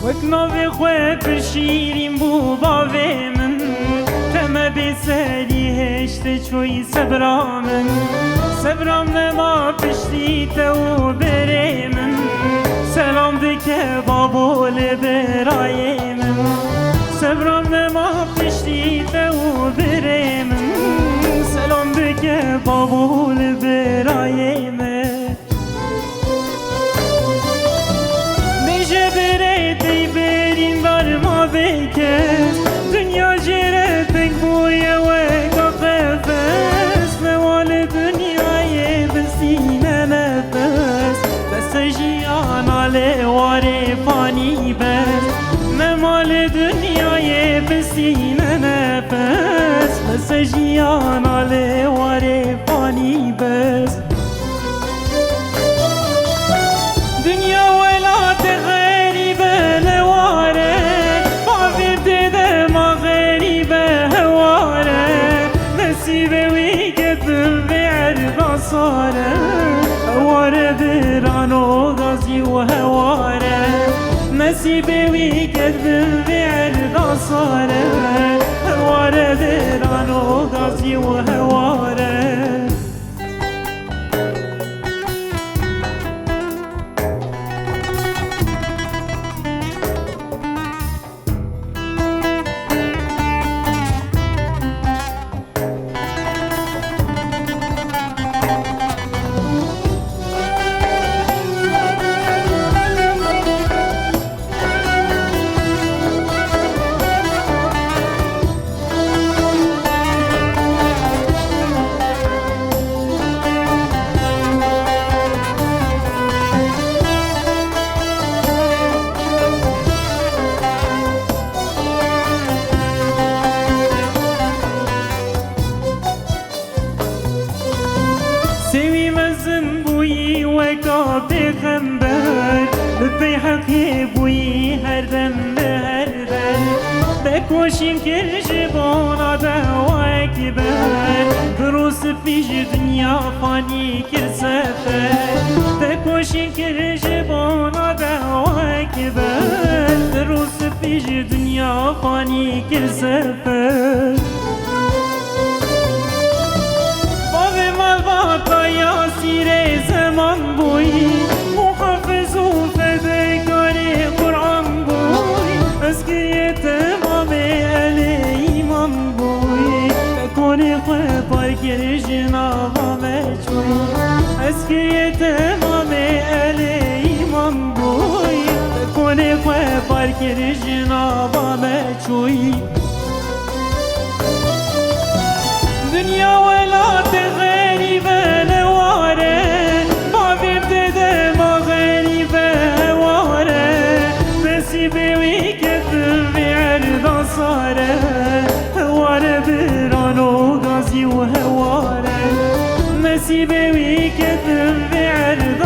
وكنافي خواه برشيرين بو باوي من تما بسالي هشت شوي سبرا من سبرام نما پشتیته و بره من سلام دکه بابول برای من سبرام نما پشتیته و بره من سلام دکه بابول برای من بیشه بره دی برین بر ما بکس دنیا جره تک بوی و قفس نوال دنیای بسینه نفس بس جیانا لواره فانی بس نمال دنیای بسینه نفس بس جیانا لواره فانی بس دنیا ولات غریبه لواره بافیر دیده ما غریبه هواره نصیبه وی کتب بعرض صاره هواره بران و غازی و هواره نصیبه وی کتب بعرض صاره هواره بران و غازی و هواره سوي مزن بوي وكا بخنبر بفي حقي بوي هردم بهردم بكوشين كرجبانا دواك بر دروس فيش دنيا فاني كرسفر بكوشين كرجبانا دواك بر دروس فيش دنيا فاني كرسفر یا سیر زمان بوی محافظ و فداکار قرآن بوی اسکی تمام اهل ایمان بوی بکن خواه پارکر جنابا مچوی اسکی تمام اهل ایمان بوی بکن خواه پارکر جنابا مچوی دنیا ولات غریبه لواره بابیر دیده ما غریبه هواره نصیبه وی کتب بعرض صاره هواره بران و غازی و هواره نصیبه وی کتب بعرض